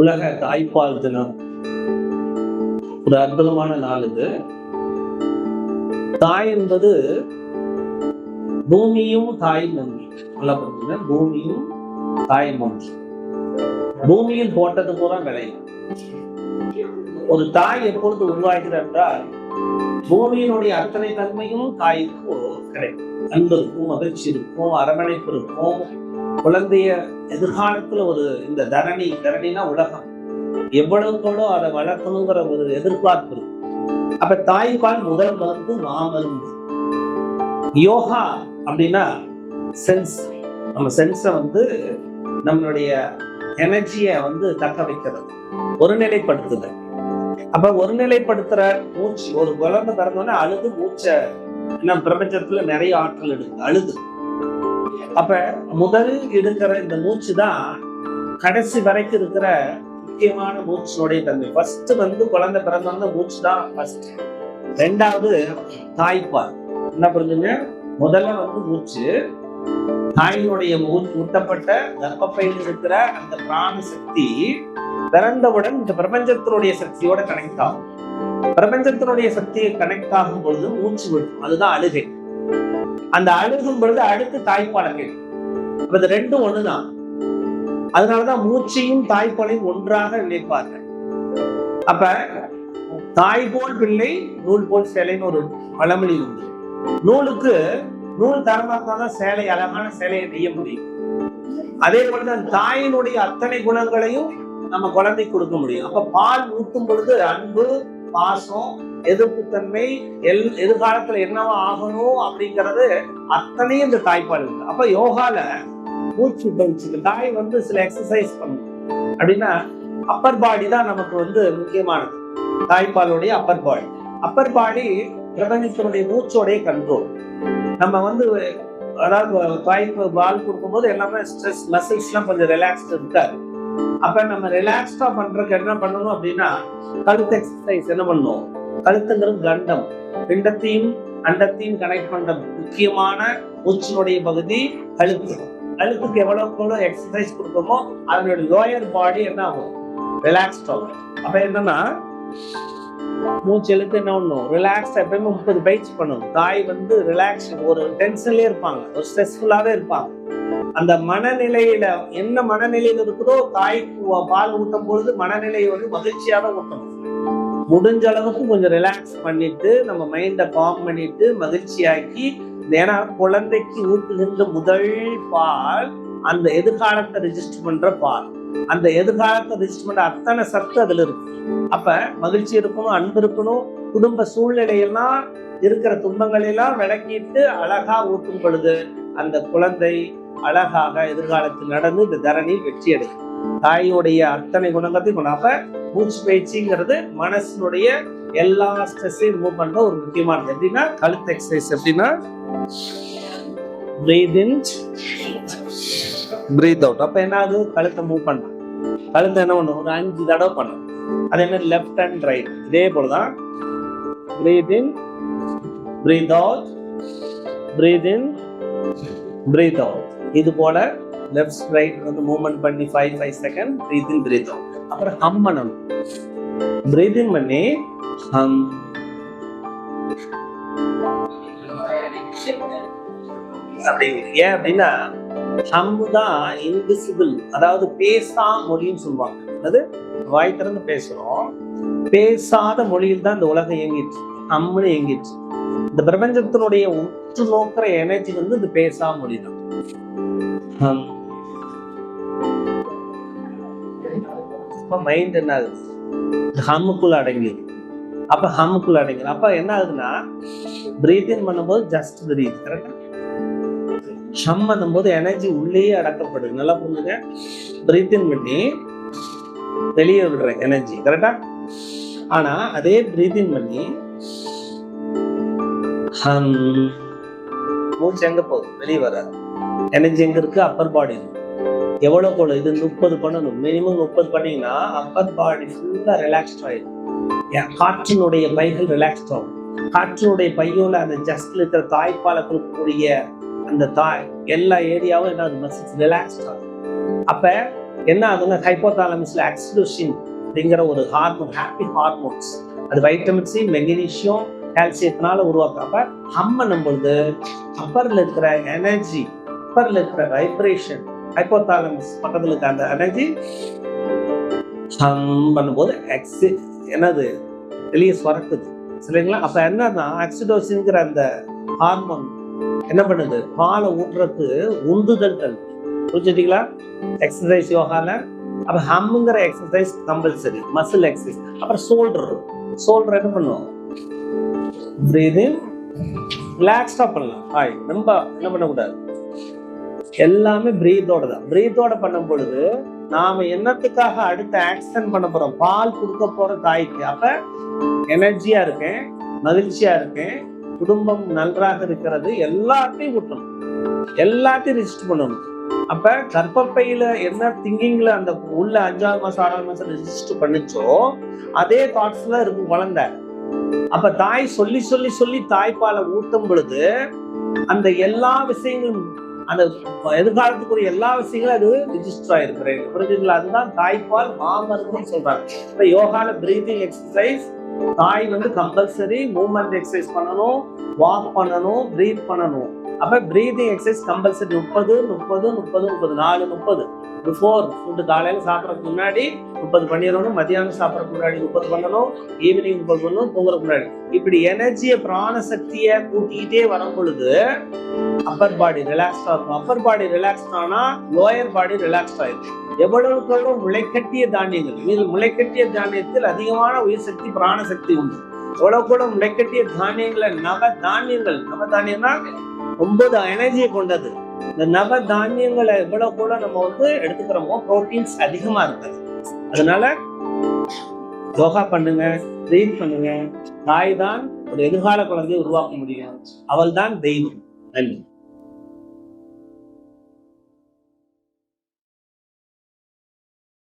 உலக தாய்ப்பால் தினம். ஒரு அற்புதமான நாள் இது. தாய் என்பது பூமியும் தாய் மொழி. நல்லா பார்த்தீங்கன்னா பூமியும் தாய் மொழி. பூமியில் போட்டது பூரா விளையும். ஒரு தாய் எப்பொழுது உருவாகிறது என்றால் பூமியினுடைய அத்தனை தன்மையும் தாய்க்கு கிடைக்கும். அன்பு இருக்கும், மகிழ்ச்சி இருக்கும், அரவணைப்பு இருக்கும். குழந்தைய எதிர்காலத்துல ஒரு இந்த தரணினா உலகம் எவ்வளவுக்கோ அதை வளர்க்கணுங்கிற ஒரு எதிர்பார்ப்பு இருக்கு. அப்ப தாய்ப்பால் முதல் மருந்து மாமருந்து. யோகா அப்படின்னா சென்ஸ், நம்ம சென்ஸை நம்மளுடைய எனர்ஜியை தக்க வைக்கிறது, ஒருநிலைப்படுத்துதல். அப்ப ஒருநிலைப்படுத்துற மூச்சு. ஒரு குழந்தை பிறந்தோடனே அழுது மூச்சை, நம்ம பிரபஞ்சத்துல நிறைய ஆற்றல் எடுக்குது அழுது. அப்ப முதல் எடுக்கிற இந்த மூச்சு தான் கடைசி வரைக்கும் இருக்கிற முக்கியமான மூச்சினுடைய தன்மை. ஃபர்ஸ்ட் குழந்தை பிறந்த மூச்சு தான் ஃபர்ஸ்ட். ரெண்டாவது தாய்ப்பால். என்ன புரிஞ்சுங்க? முதல்ல மூச்சு, தாயினுடைய ஊட்டப்பட்ட கர்ப்பப்பையில் இருக்கிற அந்த பிராண சக்தி பிறந்தவுடன் இந்த பிரபஞ்சத்தினுடைய சக்தியோட கனெக்ட் ஆகும். பிரபஞ்சத்தினுடைய சக்தியை கனெக்ட் ஆகும் பொழுது மூச்சு விடும். அதுதான் அழுகை. அந்த அழுகும் பொழுது அடுத்து தாய்ப்பாலை கேட்கும். இது ரெண்டும் ஒண்ணுதான். அதனாலதான் மூச்சையும் தாய்ப்பாலையும் ஒன்றாக நினைப்பார்கள். அப்ப தாய் போல் பிள்ளை நூல் போல் சேலைன்னு ஒரு பழமொழி உண்டு. நூலுக்கு நூல் தரமாத்தான் சேலை, அழகான சேலையை நெய்ய முடியும். அதே போலதான் தாயினுடைய அத்தனை குணங்களையும் நம்ம குழந்தை கொடுக்க முடியும். அப்ப பால் ஊட்டும் பொழுது அன்பு, பாசம், எதிர்ப்புத்தன்மை, எதிர்காலத்துல என்னவா ஆகணும் அப்படிங்கிறது அத்தனையும் இந்த தாய்ப்பால் இருக்கு. அப்ப யோகால மூச்சு பயிற்சி தாய் சில எக்ஸசைஸ் பண்ணும். அப்படின்னா அப்பர் பாடி தான் நமக்கு முக்கியமானது. தாய்ப்பாலுடைய அப்பர் பாடி. அப்பர் பாடி பிரபஞ்சத்தினுடைய மூச்சோடைய கண்ட்ரோல். நம்ம அதாவது தாய்க்கு பால் கொடுக்கும் போது எல்லாமே ஸ்ட்ரெஸ், மசில்ஸ் எல்லாம் கொஞ்சம் ரிலாக்ஸ்ட் இருக்காது. அப்ப நம்ம ரிலாக்ஸ்டா பண்றதுக்கு என்ன பண்ணணும் அப்படின்னா கழுத்து எக்ஸசைஸ் என்ன பண்ணும். கழுத்துங்கிறது கண்டம், பிண்டத்தையும் அண்டத்தையும் கனெக்ட் பண்ற முக்கியமான மூச்சினுடைய பகுதி கழுத்து. கழுத்துக்கு எவ்வளவு எக்ஸசைஸ் கொடுக்கணுமோ அதனுடைய லோயர் பாடி என்ன ஆகும், ரிலாக்ஸ்ட் ஆகும். அப்ப என்னன்னா மூச்சு எழுத்து என்ன பண்ணும், ரிலாக்ஸ். எப்பயுமே 30 பயிற்சி பண்ணணும். தாய் ரிலாக்ஸ், ஒரு டென்ஷன்லயே இருப்பாங்க, ஒரு ஸ்ட்ரெஸ்ஃபுல்லாவே இருப்பாங்க. அந்த மனநிலையில என்ன மனநிலையில இருக்குதோ தாய்க்கு பால் ஊட்டும் பொழுது மனநிலையை மகிழ்ச்சியாக ஊட்டணும். முடிஞ்ச அளவுக்கு கொஞ்சம் ரிலாக்ஸ் பண்ணிட்டு நம்ம மைண்டை காம் பண்ணிட்டு மகிழ்ச்சியாக்கி. ஏன்னா குழந்தைக்கு ஊட்டுகின்ற முதல் பால் அந்த எதிர்காலத்தை ரெஜிஸ்டர் பண்ற பால். அந்த எதிர்காலத்தை ரெஜிஸ்டர் பண்ற அத்தனை சத்து அதுல இருக்கு. அப்ப மகிழ்ச்சி இருக்கணும், அன்பு இருக்கணும். குடும்ப சூழ்நிலையெல்லாம் இருக்கிற துன்பங்கள் எல்லாம் விளக்கிட்டு அழகா ஊட்டும் பொழுது அந்த குழந்தை அழகாக எதிர்காலத்தில் நடந்து இந்த தரணியில் வெற்றி எடுக்கும். தாயோடைய அத்தனை குணங்கத்தையும் கொண்டு. அப்ப மூச்சு பயிற்சிங்கிறது மனசினுடைய எல்லா ஸ்ட்ரெஸ்ஸையும் ரிமூவ் பண்ற ஒரு முக்கியமானது. எப்படின்னா கழுத்து எக்ஸசைஸ். எப்படின்னா பிரீத் இன், பிரீத் அவுட். அப்ப என்ன ஆகுது, கழுத்தை மூவ் பண்ணலாம். கழுத்தை என்ன பண்ணும், ஒரு 5 தடவை பண்ணணும். அதே மாதிரி லெஃப்ட் அண்ட் ரைட் இதே போலதான். பிரீத் இன், பிரீத் அவுட், பிரீத் இன், பிரீத் அவுட். இது போல லெஃப்ட் ரைட் மூவ்மெண்ட் பண்ணி 5 செகண்ட் பிரீத் இன், பிரீத் அவுட். அப்புறம் ஹம் பண்ணணும். பிரீத் இன் பண்ணி ஹம், அப்படி. ஏன் அப்படின்னா ஹம் தான் இன்விசிபிள், அதாவது பேசா மொழின்னு சொல்லுவாங்க. அது வாய் திறந்து பேசுறோம், பேசாத மொழியில் தான் இந்த உலகம் இயங்கிட்டு, ஹம்னு இயங்கிட்டு. இந்த பிரபஞ்சத்தினுடைய உற்று நோக்கிற எனர்ஜி இந்த பேசா மொழி தான். மைண்ட் என்ன ஆகுது, ஹம்முக்குள்ள அடங்கிது. அப்ப ஹம்முக்குள்ள அடங்கிது. அப்ப என்ன ஆகுதுன்னா பிரீத் இன் பண்ணும்போது ஜஸ்ட் பிரீத், கரெக்டா. ஹம் பண்ணும்போது எனர்ஜி உள்ளேயே அடக்கப்படுது. நல்லா புரிஞ்சுங்க. பிரீத் இன் பண்ணி வெளியே விடுற எனர்ஜி, கரெக்டா. ஆனா அதே பிரீத் இன் பண்ணி ஹம், மூச்சு எங்க போகுது, வெளியே வராது. எனர்ஜி எங்க இருக்கு, அப்பர் பாடி. எவ்வளவு இது 30 பண்ணணும். மினிமம் 30 பண்ணீங்கன்னா அப்பர் பாடி ஃபுல்லா ரிலாக்ஸ்ட் ஆயிடும். காற்றினுடைய பைகள் ரிலாக்ஸ்ட் ஆகும். காற்றினுடைய பையோல அந்த ஜஸ்ட்ல இருக்கிற தாய்ப்பாலை கொடுக்கக்கூடிய அந்த எல்லா ஏரியாவும் என்ன மசில்ஸ் ரிலாக்ஸ்ட் ஆகும். அப்ப என்ன ஆகுதுன்னா ஹைப்போதாலமஸ்ல ஆக்சிடோசின் அப்படிங்கிற ஒரு ஹார்மோன், ஹாப்பி ஹார்மோன்ஸ், அது வைட்டமின் சி, மெக்னீசியம், கால்சியத்தினால உருவாக்காம ஹம் பண்ணும்பொழுது அப்பர்ல இருக்கிற எனர்ஜி, அப்பர்ல இருக்கிற வைப்ரேஷன், ஹைப்போதாலமஸ் பக்கத்துல இருக்க அந்த எனர்ஜி ஹம் பண்ணும்போது என்னது வெளியே சுரக்குது சரிங்களா. அப்ப என்னன்னா ஆக்சிடோசின்ங்கிற அந்த ஹார்மோன் என்ன பண்ணுது, பாலை ஊட்டுறதுக்கு உந்துதல் தருது. புரிஞ்சுட்டீங்களா? எக்ஸசைஸ் யோகால அப்ப ஹம்ங்கிற எக்ஸசைஸ் கம்பல்சரி, மசில் எக்ஸசைஸ். அப்புறம் ஷோல்டர் என்ன பண்ணுவோம், பிரீதிங் ரிலாக்ஸ்டா பண்ணலாம். ரொம்ப என்ன பண்ணக்கூடாது, எல்லாமே பிரீத்தோட தான். பிரீத்தோட பண்ணும் பொழுது நாம என்னத்துக்காக அடுத்த ஆக்ஷன் பண்ண போறோம், பால் கொடுக்க போற தாய்க்கு. அப்ப எனர்ஜியா இருக்கேன், மகிழ்ச்சியா இருக்கேன், குடும்பம் நன்றாக இருக்கிறது, எல்லாத்தையும் விட்டணும், எல்லாத்தையும் ரெஜிஸ்டர் பண்ணணும். அப்ப கர்ப்பப்பையில என்ன திங்கிங்ல அந்த உள்ள 5ஆவது மாசம் 6ஆவது மாசம் ரெஜிஸ்டர் பண்ணிச்சோ அதே தாட்ஸ்ல இருக்கும் குழந்தை. அப்ப தாய் சொல்லி சொல்லி சொல்லி தாய்ப்பாலை ஊட்டும் பொழுது அந்த எல்லா விஷயங்களும், அந்த எதிர்காலத்துக்குரிய எல்லா விஷயங்களும் அது ரிஜிஸ்டர் ஆயிருக்கிறேன். புரிஞ்சுங்களா? அதுதான் தாய்ப்பால் மாமருந்துன்னு சொல்றாங்க. இப்ப யோகால பிரீதிங் எக்ஸசைஸ் தாய் கம்பல்சரி மூவ்மெண்ட் எக்ஸசைஸ் பண்ணணும், வாக் பண்ணணும், பிரீத் பண்ணணும். அப்ப breathing exercise compulsory 30 30 30 30 4 30 before food, காலையில சாப்பிட்றதுக்கு முன்னாடி 30 பண்ணிடணும், மத்தியானம் சாப்பிட்றதுக்கு முன்னாடி 30 பண்ணணும், ஈவினிங் 30 பண்ணணும், தூங்குறதுக்கு முன்னாடி. இப்படி எனர்ஜியை பிராண சக்தியை கூட்டிக்கிட்டே வரும் பொழுது அப்பர் பாடி ரிலாக்ஸ்டா இருக்கும். அப்பர் பாடி ரிலாக்ஸ்ட் ஆனா லோயர் பாடி ரிலாக்ஸ்ட் ஆயிடும். எவ்வளவுக்கு முளைக்கட்டிய தானியங்கள், இதில் முளைக்கட்டிய தானியத்தில் அதிகமான உயிர் சக்தி பிராண சக்தி உண்டு. எவ்வளவு கூட முளைக்கட்டிய தானியங்களை நவ தானியம்னா 9 எனர்ஜியை கொண்டது. இந்த நவ தானியங்களை எவ்வளவு கூட நம்ம எடுத்துக்கிறோமோ புரோட்டீன்ஸ் அதிகமா இருக்குது. அதனால யோகா பண்ணுங்க, ட்ரெயின் பண்ணுங்க. தாய் தான் ஒரு எதிர்கால குழந்தையை உருவாக்க முடியும். அவள் தான் தெய்வம். நன்றி.